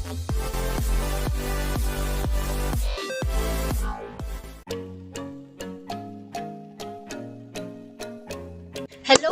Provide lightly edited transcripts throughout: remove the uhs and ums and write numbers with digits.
Hello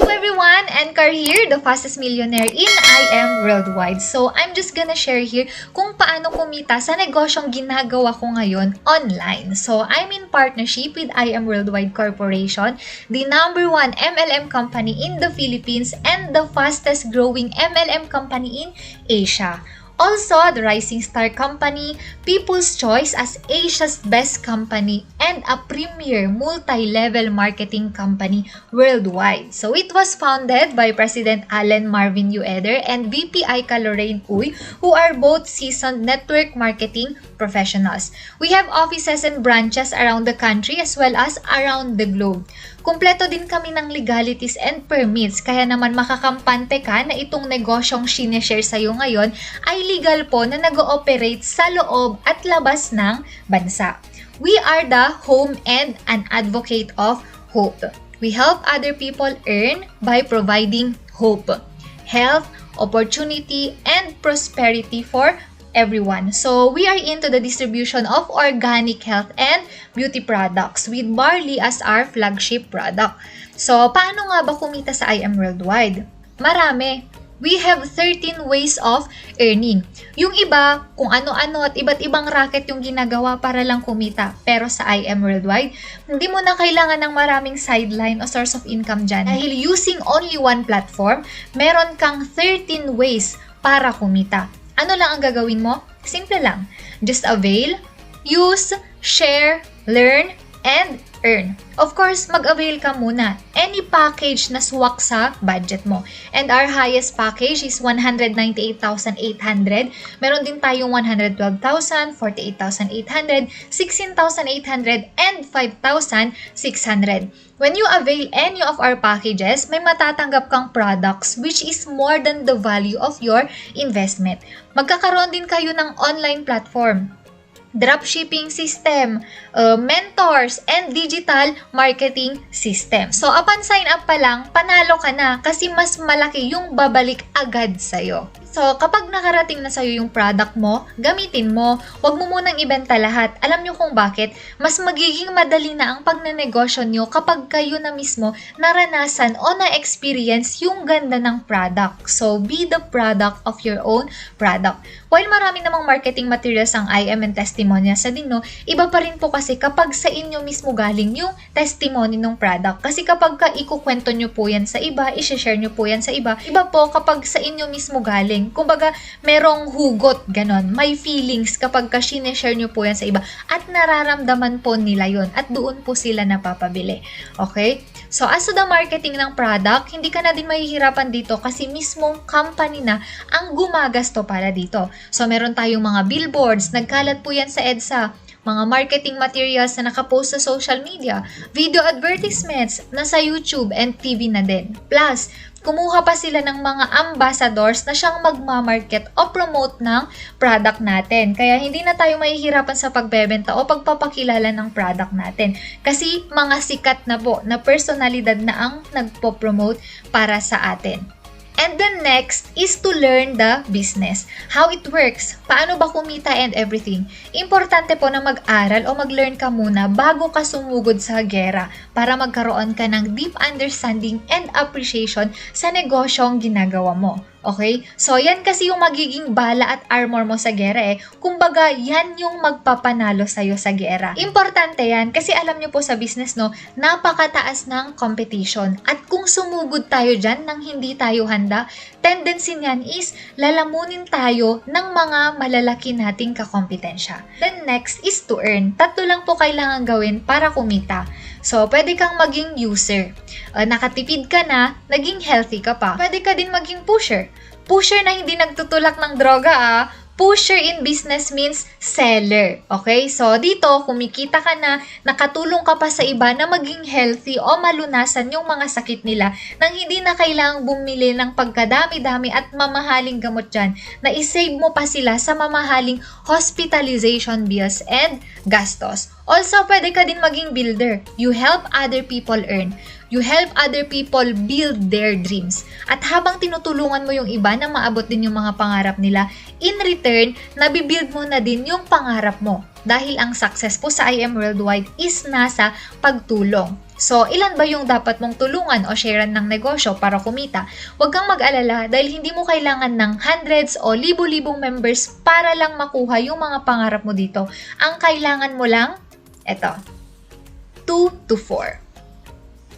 everyone, Ankar here, the fastest millionaire in I Am Worldwide. So, I'm just gonna share here kung paano kumita sa negosyong ginagawa ko ngayon online. So, I'm in partnership with I Am Worldwide Corporation, the #1 MLM company in the Philippines and the fastest growing MLM company in Asia. Also, the Rising Star Company, People's Choice as Asia's best company, and a premier multi-level marketing company worldwide. So, it was founded by President Allen Marvin Ueder and VP Aika Lorraine Uy, who are both seasoned network marketing professionals. We have offices and branches around the country as well as around the globe. Kumpleto din kami ng legalities and permits, kaya naman makakampante ka na itong negosyong sineshare sa'yo ngayon ay legal po na nag-ooperate sa loob at labas ng bansa. We are the home and an advocate of hope. We help other people earn by providing hope, health, opportunity, and prosperity for everyone. So, we are into the distribution of organic health and beauty products with barley as our flagship product. So, paano nga ba kumita sa I Am Worldwide? Marami. We have 13 ways of earning. Yung iba, kung ano-ano at iba't ibang racket yung ginagawa para lang kumita. Pero sa I Am Worldwide, hindi mo na kailangan ng maraming sideline o source of income dyan. Dahil using only one platform, meron kang 13 ways para kumita. Ano lang ang gagawin mo? Simple lang. Just avail, use, share, learn, and earn. Of course, mag-avail ka muna. Any package na swak sa budget mo. And our highest package is 198,800. Meron din tayong 112,000, 48,800, 16,800, and 5,600. When you avail any of our packages, may matatanggap kang products which is more than the value of your investment. Magkakaroon din kayo ng online platform, dropshipping system, mentors, and digital marketing system. So, upon sign up pa lang, panalo ka na kasi mas malaki yung babalik agad sa'yo. So, kapag nakarating na sa'yo yung product mo, gamitin mo. Huwag mo munang ibenta lahat. Alam nyo kung bakit? Mas magiging madali na ang pagnenegosyo nyo kapag kayo na mismo naranasan o na-experience yung ganda ng product. So, be the product of your own product. While marami namang marketing materials ang IM and testimonials sa din, no, iba pa rin po kasi kapag sa inyo mismo galing yung testimony ng product. Kasi kapag ikukwento nyo po yan sa iba, i-share nyo po yan sa iba, iba po kapag sa inyo mismo galing. Kumbaga, merong hugot, ganon. May feelings kapag sineshare nyo po yan sa iba at nararamdaman po nila yon at doon po sila napapabili. Okay? So, as to the marketing ng product, hindi ka na din mahihirapan dito kasi mismong company na ang gumagasto para dito. So, meron tayong mga billboards, nagkalat po yan sa EDSA, mga marketing materials na nakapost sa social media, video advertisements na sa YouTube and TV na din. Plus, kumuha pa sila ng mga ambassadors na siyang magmamarket o promote ng product natin. Kaya hindi na tayo mahihirapan sa pagbebenta o pagpapakilala ng product natin. Kasi mga sikat na po na personalidad na ang nagpo-promote para sa atin. And then next is to learn the business. How it works, paano ba kumita and everything. Importante po na mag-aral o mag-learn ka muna bago ka sumugod sa gera para magkaroon ka ng deep understanding and appreciation sa negosyong ginagawa mo. Okay? So, yan kasi yung magiging bala at armor mo sa gera eh. Kumbaga, yan yung magpapanalo sa'yo sa gera. Importante yan kasi alam nyo po sa business, no, napakataas ng competition. At kung sumugod tayo dyan nang hindi tayo handa, tendency niyan is lalamunin tayo ng mga malalaki nating kakompetensya. Then next is to earn. Tatlo lang po kailangan gawin para kumita. So, pwede kang maging user. Nakatipid ka na, naging healthy ka pa. Pwede ka din maging pusher. Pusher na hindi nagtutulak ng droga Pusher in business means seller. Okay? So, dito, kumikita ka na, nakatulong ka pa sa iba na maging healthy o malunasan yung mga sakit nila nang hindi na kailangang bumili ng pagkadami-dami at mamahaling gamot dyan na isave mo pa sila sa mamahaling hospitalization bills and gastos. Also, pwede ka din maging builder. You help other people earn. You help other people build their dreams. At habang tinutulungan mo yung iba na maabot din yung mga pangarap nila, in return, nabibuild mo na din yung pangarap mo. Dahil ang success po sa I Am Worldwide is nasa pagtulong. So, ilan ba yung dapat mong tulungan o sharean ng negosyo para kumita? Huwag kang mag-alala dahil hindi mo kailangan ng hundreds o libo-libong members para lang makuha yung mga pangarap mo dito. Ang kailangan mo lang, eto, 2 to 4.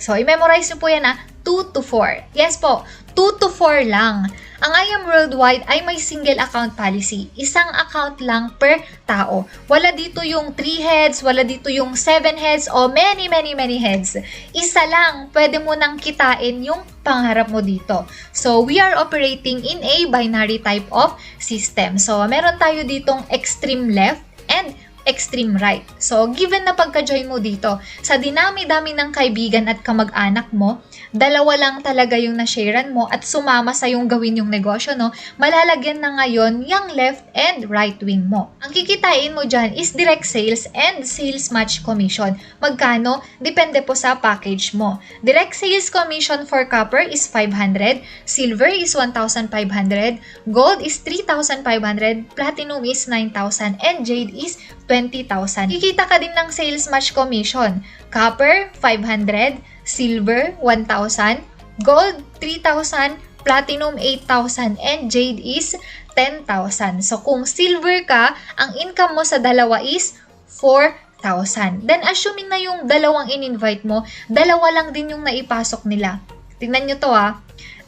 So, i-memorize nyo po yan 2 to 4. Yes po, 2 to 4 lang. Ang I Am Worldwide ay may single account policy. Isang account lang per tao. Wala dito yung 3 heads, wala dito yung 7 heads, o many heads. Isa lang, pwede mo nang kitain yung pangarap mo dito. So, we are operating in a binary type of system. So, meron tayo ditong extreme left and extreme right. So, given na pagka-join mo dito, sa dinami-dami ng kaibigan at kamag-anak mo, dalawa lang talaga yung na-sharean mo at sumama sa yung gawin yung negosyo, no? Malalagyan na ngayon yung left and right wing mo. Ang kikitain mo dyan is direct sales and sales match commission. Magkano? Depende po sa package mo. Direct sales commission for copper is 500, silver is 1,500, gold is 3,500, platinum is 9,000, and jade is 20,000. Kikita ka din ng sales match commission. Copper, 500, silver, 1,000, gold, 3,000, platinum, 8,000, and jade is 10,000. So, kung silver ka, ang income mo sa dalawa is 4,000. Then, assuming na yung dalawang in-invite mo, dalawa lang din yung naipasok nila. Tingnan nyo to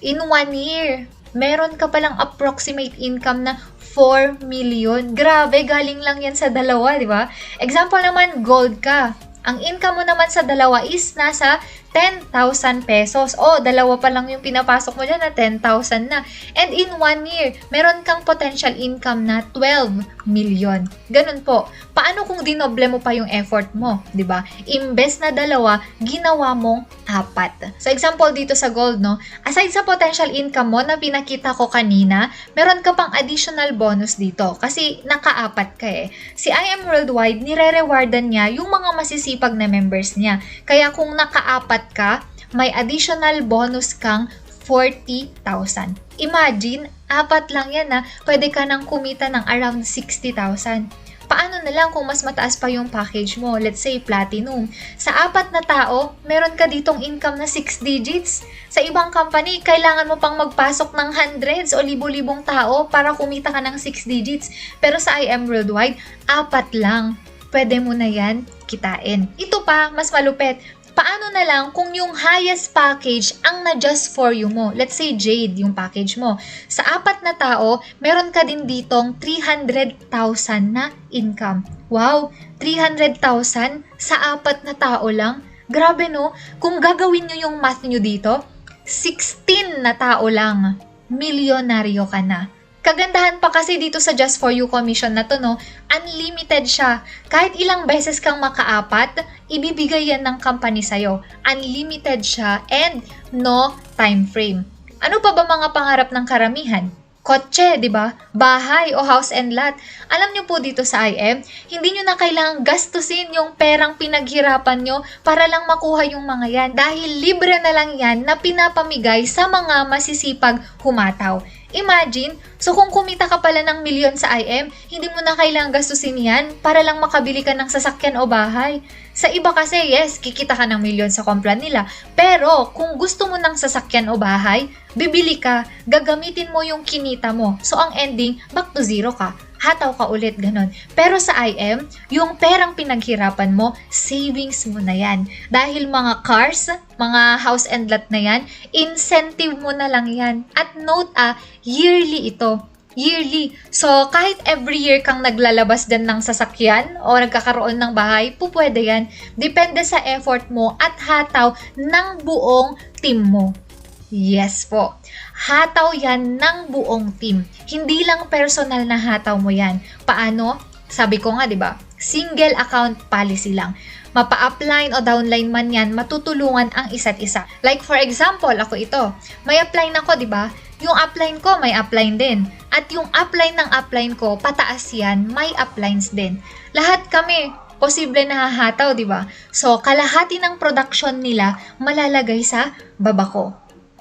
in 1 year, meron ka palang approximate income na 4 million. Grabe, galing lang yan sa dalawa, di ba? Example naman, gold ka. Ang income mo naman sa dalawa is nasa 10,000 pesos. O, dalawa pa lang yung pinapasok mo dyan na 10,000 na. And in 1 year, meron kang potential income na 12 million. Ganun po. Paano kung dinoble mo pa yung effort mo? Diba? Imbes na dalawa, ginawa mong 4. So, example dito sa gold, no? Aside sa potential income mo na pinakita ko kanina, meron ka pang additional bonus dito. Kasi naka-4 ka eh. Si I Am Worldwide, nire-rewardan niya yung mga masisipag na members niya. Kaya kung naka-4 ka, may additional bonus kang 40,000. Imagine, 4 lang yan pwede ka nang kumita ng around 60,000. Paano na lang kung mas mataas pa yung package mo, let's say platinum. Sa 4 na tao, meron ka ditong income na 6 digits. Sa ibang company, kailangan mo pang magpasok ng hundreds o libo-libong tao para kumita ka ng 6 digits. Pero sa I Am Worldwide, 4 lang. Pwede mo na yan kitain. Ito pa, mas malupit. Paano na lang kung yung highest package ang na just for you mo? Let's say Jade yung package mo. Sa 4 na tao, meron ka din ditong 300,000 na income. Wow! 300,000 sa 4 na tao lang? Grabe no? Kung gagawin nyo yung math nyo dito, 16 na tao lang, milyonaryo ka na. Kagandahan pa kasi dito sa Just For You commission na to, no? Unlimited siya. Kahit ilang beses kang maka-4, ibibigay yan ng company sa'yo. Unlimited siya and no time frame. Ano pa ba mga pangarap ng karamihan? Kotse, di ba? Bahay o house and lot. Alam nyo po dito sa IM, hindi nyo na kailangang gastusin yung perang pinaghirapan nyo para lang makuha yung mga yan. Dahil libre na lang yan na pinapamigay sa mga masisipag humataw. Imagine, so kung kumita ka pala ng milyon sa IM, hindi mo na kailangang gastusin yan para lang makabili ka ng sasakyan o bahay. Sa iba kasi, yes, kikita ka ng milyon sa komplan nila. Pero kung gusto mo ng sasakyan o bahay, bibili ka, gagamitin mo yung kinita mo. So ang ending, back to zero ka. Hataw ka ulit, ganun. Pero sa IM, yung perang pinaghirapan mo, savings mo na yan. Dahil mga cars, mga house and lot na yan, incentive mo na lang yan. At note yearly ito. Yearly. So, kahit every year kang naglalabas din ng sasakyan o nagkakaroon ng bahay, pupwede yan. Depende sa effort mo at hataw ng buong team mo. Yes po. Hataw yan ng buong team. Hindi lang personal na hataw mo yan. Paano? Sabi ko nga, di ba? Single account policy lang. Mapa-upline o downline man yan, matutulungan ang isa't isa. Like for example, ako ito. May upline ako, di ba? Yung upline ko, may upline din. At yung upline ng upline ko, pataas yan, may uplines din. Lahat kami, posible nahahataw, di ba? So, kalahati ng production nila malalagay sa baba ko.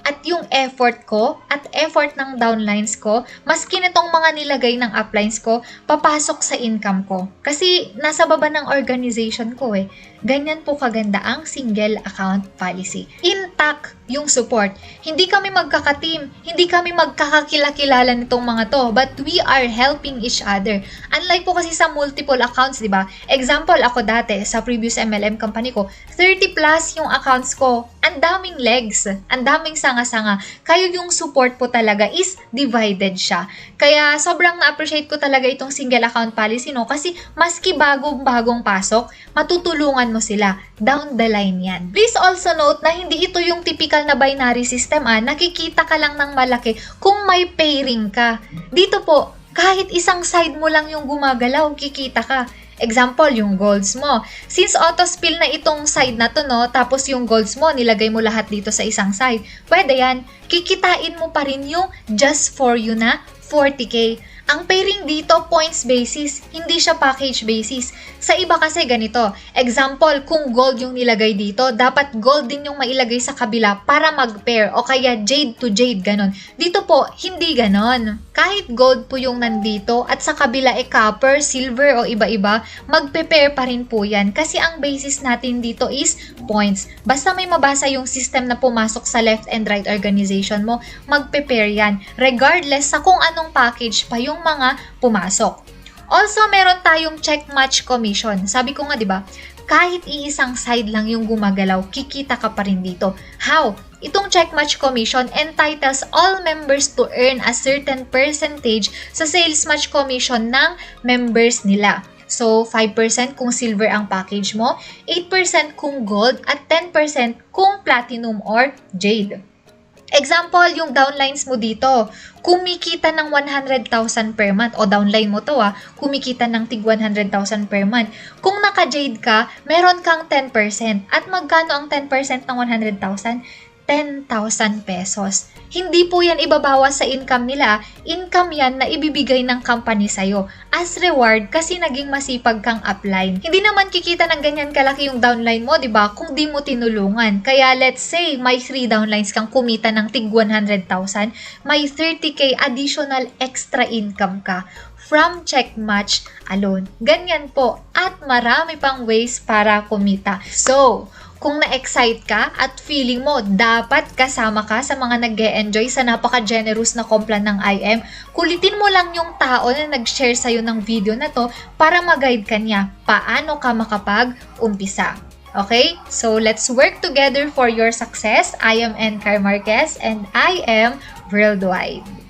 At yung effort ko at effort ng downlines ko, maski nitong mga nilagay ng uplines ko, papasok sa income ko. Kasi nasa baba ng organization ko eh. Ganyan po kaganda ang single account policy. Intact yung support. Hindi kami magkaka-team, hindi kami magkakakilala nitong mga to, but we are helping each other. Unlike po kasi sa multiple accounts, di ba? Example, ako dati, sa previous MLM company ko, 30 plus yung accounts ko. Ang daming legs, ang daming sanga-sanga. Kaya yung support po talaga is divided siya. Kaya sobrang na-appreciate ko talaga itong single account policy, no? Kasi maski bagong pasok, matutulungan mo sila. Down the line yan. Please also note na hindi ito yung typical na binary system, nakikita ka lang ng malaki kung may pairing ka. Dito po, kahit isang side mo lang yung gumagalaw, kikita ka. Example, yung golds mo. Since auto-spill na itong side na to, no, tapos yung golds mo, nilagay mo lahat dito sa isang side, pwede yan. Kikitain mo pa rin yung just for you na 40K. Ang pairing dito, points basis, hindi siya package basis. Sa iba kasi ganito. Example, kung gold yung nilagay dito, dapat gold din yung mailagay sa kabila para mag-pair o kaya jade to jade, ganon. Dito po, hindi ganon. Kahit gold po yung nandito at sa kabila copper, silver o iba-iba, magpe-pair pa rin po yan kasi ang basis natin dito is points. Basta may mabasa yung system na pumasok sa left and right organization mo, magpe-pair yan. Regardless sa kung anong package pa yung mga pumasok. Also, meron tayong check match commission. Sabi ko nga, di ba, kahit iisang side lang yung gumagalaw, kikita ka pa rin dito. How? Itong check match commission entitles all members to earn a certain percentage sa sales match commission ng members nila. So, 5% kung silver ang package mo, 8% kung gold, at 10% kung platinum or jade. Example, yung downlines mo dito, kumikita ng 100,000 per month, o downline mo to kumikita ng tig 100,000 per month. Kung naka-jade ka, meron kang 10%. At magkano ang 10% ng 100,000? 10,000 pesos. Hindi po yan ibabawas sa income nila. Income yan na ibibigay ng company sa'yo as reward kasi naging masipag kang upline. Hindi naman kikita ng ganyan kalaki yung downline mo, di ba? Kung di mo tinulungan. Kaya let's say may 3 downlines kang kumita ng tig 100,000, may 30K additional extra income ka from check match alone. Ganyan po. At marami pang ways para kumita. So, kung na-excite ka at feeling mo dapat kasama ka sa mga nag-e-enjoy sa napaka-generous na Complan ng IM, kulitin mo lang yung tao na nag-share sa'yo ng video na to para mag-guide ka niya paano ka makapag-umpisa. Okay? So, let's work together for your success. I am Encar Marquez and I am Worldwide.